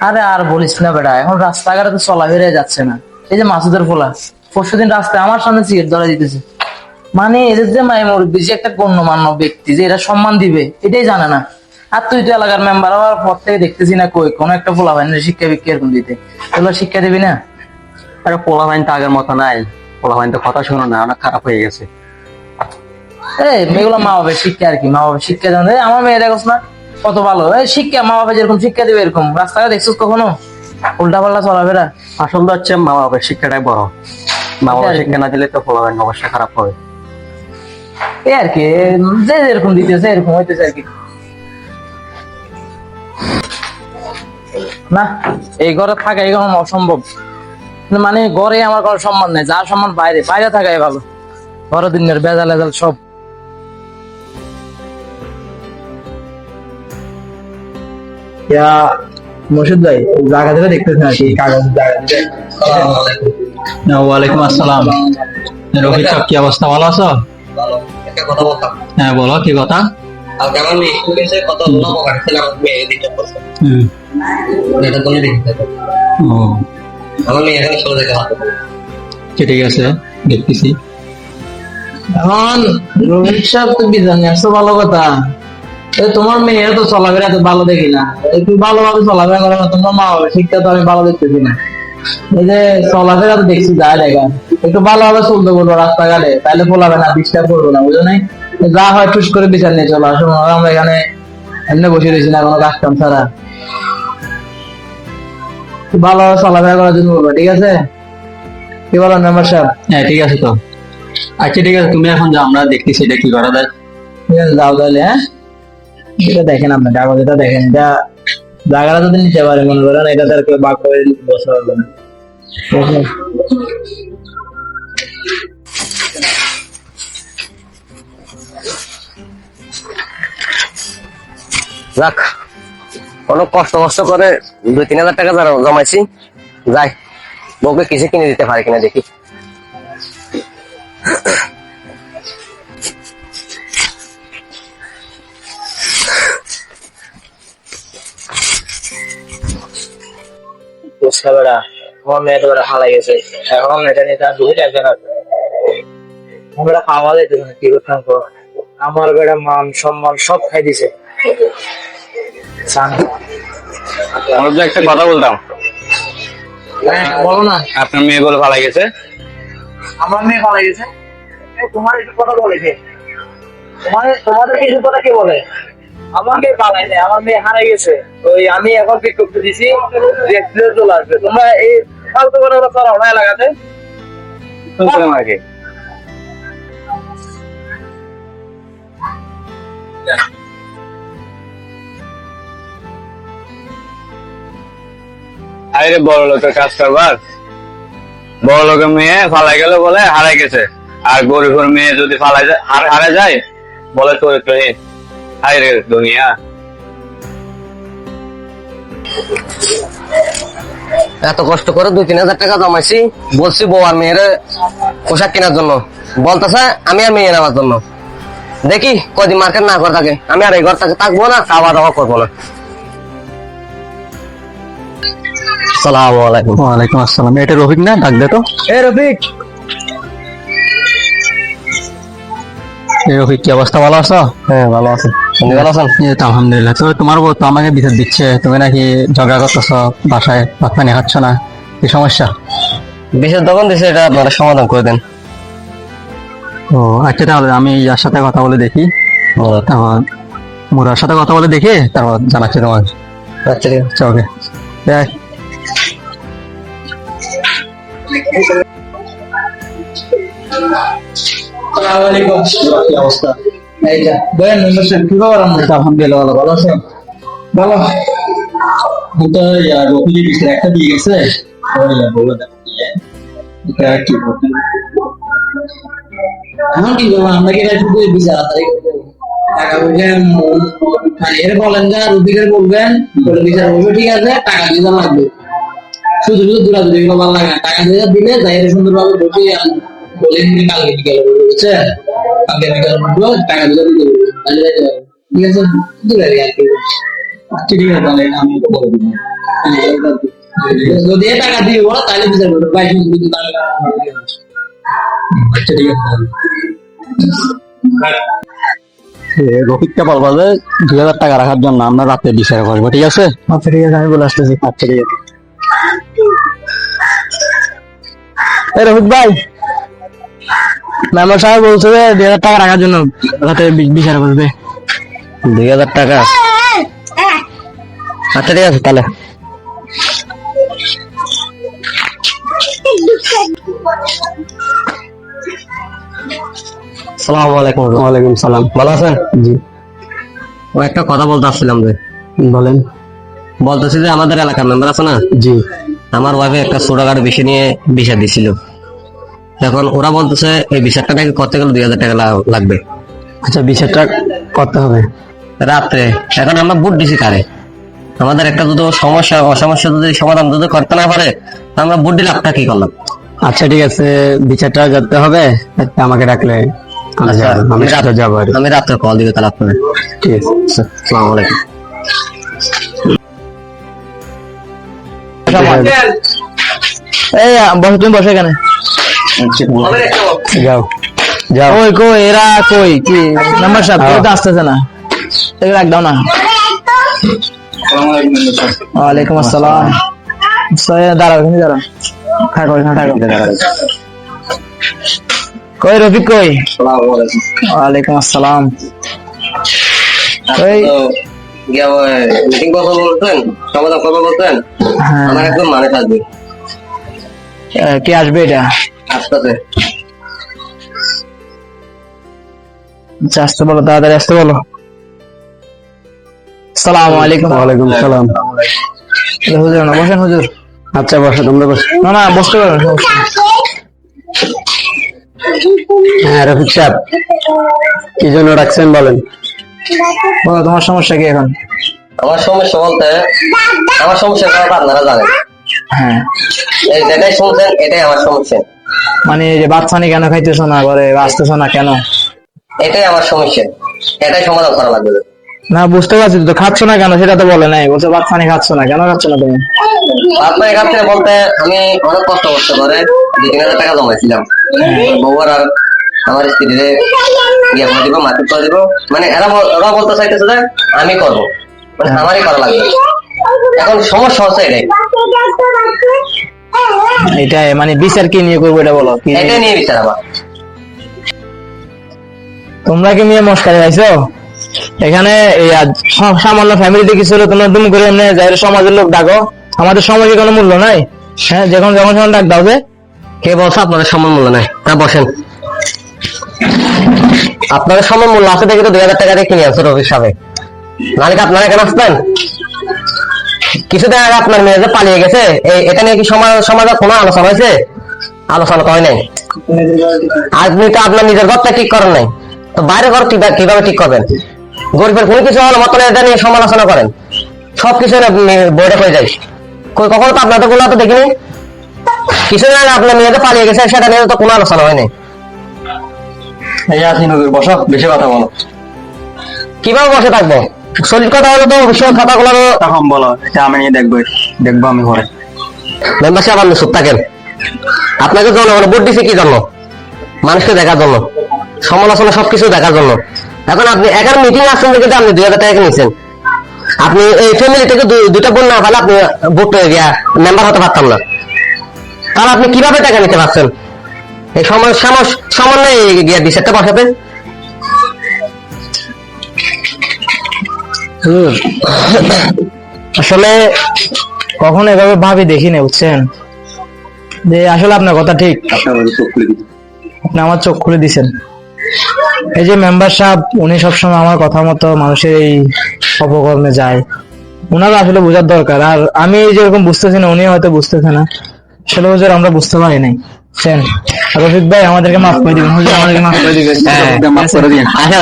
আরে আর বলিস না বেটা, এখন রাস্তাঘাটে তো চলাফেরা যাচ্ছে না। এই যে মাসুদের পোলা পরশুদিন রাস্তায় আমার সামনে সিগারেট ধরে দিতেছে। মানে এদের যে মাই মুরব্বী যে একটা গণ্যমান্য ব্যক্তি যে এরা সম্মান দিবে এটাই জানে না। আর তুই তো এলাকার মেম্বার হওয়ার পর থেকে দেখতেছি না কই কোনো একটা পোলা ভাই শিক্ষা বিক্ষা এরকম দিতে, এগুলো শিক্ষা দিবি না? আরে পোলাপাইন তো আগের মতো নাই, পোলাপাইন তো কথা শোনো না, অনেক খারাপ হয়ে গেছে। এই এগুলো মা বাবার শিক্ষা আর কি, মা বাবার শিক্ষা জানে। আমার মেয়ে দেখোস না কত ভালো, এই শিক্ষা মা বাবা যেরকম শিক্ষা দিবে এরকম রাস্তাঘাটে দেখছিস কখনো উল্টা পাল্টা চলাফেরা? আসল তো হচ্ছে মা বাবার শিক্ষাটাই বড়। মা বাবার শিক্ষা না দিলে তো পোলাপাইন অবশ্যই খারাপ হবে। এই আর কি, যে যেরকম দিতেছে এরকম হইতেছে আর কি। না, এই ঘরে থাকা এখন অসম্ভব। মানে ঘরে আমার কোনো সম্মান নেই, যার সম্মান বাইরে বাইরে থাকাই ভালো। ঘরে দিনের বেজাল এজাল সব। মুর্শিদ ভাই জায়গা থেকে দেখতেছেন আর কি, কাগজ জায়গা থেকে। ওয়ালাইকুম আসসালাম। রফিক সাহেব, কি অবস্থা, ভালো আছো? ভালো। একটা কথা বলতাম, হ্যাঁ বলো, কি কথা? কালকে আমার মেয়ে স্কুলে এসে কত নম্বর কাটছিল, আমার মেয়ে দিতে করছে। এটা তুমি দেখতে পাবে। ও আমার মেয়ে এখানে চলে যেতে হবে। ঠিক আছে, দেখতেছি। এখন রোহিত সাহেব তো বিধান আসছো, ভালো কথা। তোমার মেয়ে তো চলাফেরা এত ভালো দেখি না, একটু ভালোভাবে চলাফেরা করো না। তোমার মা বাবার শিক্ষা তো আমি ভালো দেখতেছি না। এই যে চলাফেরা তো দেখছি যায় দেখা, একটু ভালোভাবে চলতে বলবো রাস্তাঘাটে, তাহলে বলাবে না, ডিস্টার্ব করবো না, বুঝো নাই? যা হয় টুস করে বিচার নিয়ে চলো আসো। আমরা এখানে এমনি বসে রয়েছি না কোনো কাজ কাম ছাড়া। ভালোভাবে চলাফেরা করার জন্য বলবো, ঠিক আছে? কি বলো মেম্বার সাহেব? হ্যাঁ ঠিক আছে তো। আচ্ছা ঠিক আছে, তুমি এখন যাও, আমরা দেখতেছি এটা কি করা যায়। ঠিক আছে, যাও তাহলে। হ্যাঁ, এটা দেখেন, আপনার কাগজ এটা দেখেন। এটা জায়গাটা যদি নিতে পারে মনে করেন, এটা তার কেউ বাক করে বসে পারবে না। ঠিক আছে? যাক, অনেক কষ্ট কষ্ট করে 2-3 হাজার টাকা জমাইছি, যাই বউকে কিছু কিনে দিতে পারি কিনা দেখি। আমার মেয়ে তো হালাই গেছে, এখন এটা নিয়ে তার দুই একজন আছে। আমরা খাওয়া যাইতে কি করতাম, আমার বেড়া মান সম্মান সব খাই দিছে। আমার যে একটা কথা বলতাম, হ্যাঁ বলো না। আপনার মেয়ে বলে ভালো গেছে। আমার মেয়ে হালাই গেছে? তোমার একটু কথা বলেছে, তোমাদের কিছু কথা কে বলে? আমাকে পালাই নেই, আমার মেয়ে হারাই গেছে। ওই আমি এখন পিক করতে দিছি, চলে আসবে। তোমরা এই ফালতু করে করা হয় এলাকাতে। আমাকে আরে বড় লোকের কাজ করবার, বড় লোকের মেয়ে ফালাই গেল বলে হারাই গেছে, আর গরিবের মেয়ে যদি ফালাই যায় হারা যায় বলে চরিত্রহীন। হাই রে দুনিয়া। এত কষ্ট করে 2-3 হাজার টাকা জমাইছি, বলছি বউ আর মেয়ের পোশাক কেনার জন্য, বলতেছে আমি আর মেয়ে নেওয়ার জন্য। দেখি কদিন মার্কেট না করে থাকে, আমি আর এই ঘর থাকবো না, খাওয়া দাওয়া করবো না। আসসালামু আলাইকুম। ওয়ালাইকুম আসসালাম। এটা রফিক না? ডাক দে তো। এ রফিক, রফিক, কি অবস্থা, ভালো আছো? হ্যাঁ ভালো আছেন, আপনি ভালো আছেন? এই তো আলহামদুলিল্লাহ। তো তোমার বউ তো আমাকে বিচার দিচ্ছে, তুমি নাকি ঝগড়া করতেছ, বাসায় ভাত পানি খাচ্ছ না, কি সমস্যা? বিশেষ দোকান দিছে, এটা আপনারা সমাধান করে দেন। ও আচ্ছা, তাহলে আমি ইয়ার সাথে কথা বলে দেখি, তারপর মুরার সাথে কথা বলে দেখি, তারপর জানাচ্ছি তোমার। আচ্ছা ঠিক আছে। আচ্ছা ওকে, দেখ। কি অবস্থা? এইটা বলেন মেম্বার সাহেব, কি খবর? আমরা আলহামদুলিল্লাহ ভালো। ভালো আছো? ভালো। আমি তো রফিকের বিষয়ে একটা দিয়ে গেছে, এটা কি বলতে? এখন কি করবো আমরা? কি শুধু বিচার টাকা বলবেন, মানে এর বলেন যা রফিকের বলবেন, বলে বিচার বলবে, ঠিক আছে, টাকা দিতে লাগবে। শুধু শুধু দূরাদূরি ভালো লাগে না, টাকা দিয়ে দিলে যাই সুন্দরভাবে বসে বলে কালকে বিকেলে বলবো, বুঝছেন? কালকে বিকেলে বলবো, টাকা দিলে দিতে বলবো, ঠিক আছে? দূরে আর কি। আচ্ছা ঠিক আছে, তাহলে এটা আমি তো বলে দিব। যদি এ টাকা দিয়ে বলো তাহলে বিচার করবো, 22 মিনিট কিন্তু তাহলে আচ্ছা ঠিক আছে তাহলে। রফিককে বলবো যে 2000 টাকা রাখার জন্য আমরা রাতে বিচার করবো, ঠিক আছে? আচ্ছা ঠিক আছে, আমি বলে আসতেছি। আচ্ছা ঠিক আছে। এই রফিক ভাই, মেম্বার সাহেব বলছে যে 2000 টাকা রাখার জন্য রাতে বিচার করবে। 2000 টাকা? আচ্ছা ঠিক আছে তাহলে। আসসালামু আলাইকুম। ওয়ালাইকুম সালাম। ভালো আছেন? জি ও একটা কথা বলতে আসছিলাম যে, বলেন। বলতেছি যে আমাদের এলাকার মেম্বার আছে না, জি আমার ওয়াইফে একটা ছোটখাটো বিষয় নিয়ে বিষয় দিছিল। এখন ওরা বলতেছে এই বিষয়টা নাকি করতে গেলে 2000 টাকা লাগবে আচ্ছা, বিচারটা করতে হবে রাত্রে। এখন আমরা বুট দিছি কারে, আমাদের একটা যদি অসমস্যা যদি সমাধান যদি করতে না পারে, তো আমরা বুট দিলে আপনার কি করলাম? আচ্ছা ঠিক আছে, বিচারটা করতে হবে, আমাকে ডাকলে আমি আচ্ছা, যাবো, আমি সাথে যাবো আর কি। আমি রাত্রে কল দিব তাহলে আপনার। ঠিক আছে। আসসালামু আলাইকুম। এই বসে, তুমি বসে এখানে। যাও যাও। ওই কই এরা, কই কি মেম্বার সাহেব কেউ তো আসতেছে না, এগুলো রাখ দাও না। ওয়ালাইকুম আসসালাম। দাঁড়াও, এখানে দাঁড়াও, থাকো এখানে থাকো। কই রফিক কই? ওয়ালাইকুম আসসালাম। ওই মিটিং কথা বলতেন, সমাধান কথা বলতেন, হ্যাঁ, আমার একদম মানে থাকবে কে আসবে এটা? আসতে। আচ্ছা, আসতে বলো, তাড়াতাড়ি আসতে বলো। আসসালামু আলাইকুম। ওয়ালাইকুম সালাম। হুজুর না, বসেন হুজুর। আচ্ছা বসো, তোমরা বসো। না না, বসতে পারবেন, সমস্যা নেই। হ্যাঁ রফিক সাহেব, কি জন্য রাখছেন বলেন? বলো তোমার সমস্যা কি এখন? আমার সমস্যা বলতে, আমার সমস্যার কথা আপনারা জানেন, হ্যাঁ, এই যেটাই শুনছেন এটাই আমার সমস্যা। মানে এই যে বাচ্চানি কেন খাইতেছো না, ঘরে আসতেছো না কেন? এটাই আমার সমস্যা, এটাই সমাধান করা লাগবে। না বুঝতে পারছি, তো খাচ্ছ না কেন সেটা তো বলে নাই, বলছে বাচ্চানি খাচ্ছ না, কেন খাচ্ছ না তুমি? আপনার এখান থেকে বলতে আমি অনেক কষ্ট করতে পারে 2-3 হাজার টাকা জমাইছিলাম, বউয়ার আর আমার স্ত্রীরে ইয়ে করে দিব, মাটি করে দিব, মানে ওরা বলতে চাইতেছে যে আমি করবো, মানে আমারই করা লাগবে। এখন সমস্যা হচ্ছে এটাই, এটাই মানে বিচার কি নিয়ে করবো এটা বলো। কি এটাই নিয়ে বিচার আমার। তোমরা কি নিয়ে মস্কারি পাইছো এখানে? এই সামান্য ফ্যামিলিতে কিছু হলো তোমরা দুম করে এমনি যাই সমাজের লোক ডাকো, আমাদের সমাজে কোনো মূল্য নাই? হ্যাঁ, যখন ডাক দাও যে। কে বলছে আপনাদের সময় মূল্য নাই? তা বসেন, আপনাদের সময় মূল্য আছে দেখে তো 2000 টাকা দিয়ে কিনে আনছে রফিক সাহেব, নাহলে কি আপনারা কেন আসতেন? কিছুদিন আগে আপনার মেয়ে যে পালিয়ে গেছে, এটা নিয়ে কি সমাজে কোনো আলোচনা হয়েছে? আলোচনা তো হয় নাই। আপনি তো আপনার নিজের ঘরটা ঠিক করেন নাই, তো বাইরের ঘর কিভাবে ঠিক করবেন? গরিবের কোনো কিছু হলো মতন এটা নিয়ে সমালোচনা করেন, সবকিছু বইটা হয়ে যায়। কখনো তো আপনাদের গুলো তো দেখিনি। কিছুদিন আগে আপনার মেয়ে যে পালিয়ে গেছে সেটা নিয়ে তো কোনো আলোচনা হয় নাই। এই আসিন হুজুর, বসো, বেশি কথা বলো। কিভাবে বসে থাকবো? শরীর কথা হলো তো বিষয় খাতাগুলো তখন বলো, এটা আমি নিয়ে দেখবো আমি ঘরে। মেম্বার সাহেব আপনি চুপ থাকেন। আপনাকে জনগণ ভোট দিছে কি জন্য? মানুষকে দেখার জন্য, সমালোচনা সবকিছু দেখার জন্য। এখন আপনি একার মিটিং আসছেন দেখে আপনি 2000 টাকা নিয়েছেন। আপনি এই ফ্যামিলি থেকে দুইটা বোন না পারলে আপনি ভোট মেম্বার হতে পারতাম না। তাহলে আপনি কিভাবে টাকা নিতে পারছেন? এই সামান্য বিচারটা বসাতে। আসলে কখনো এভাবে ভাবি দেখিনি, বুঝছেন, যে আসলে আপনার কথা ঠিক, আপনি আমার চোখ খুলে দিছেন। এই যে মেম্বার সাহেব, উনি সবসময় আমার কথা মতো মানুষের এই অপকর্মে যায়, উনারা আসলে বোঝার দরকার। আর আমি যেরকম বুঝতেছি না, উনি হয়তো বুঝতেছে না। আসলে হুজুর আমরা বুঝতে পারি নাই, বুঝছেন। রফিক ভাই আমাদেরকে মাফ করে দিবেন, হুজুর আমাদেরকে মাফ করে দিবেন। মাফ করে দিন। আচ্ছা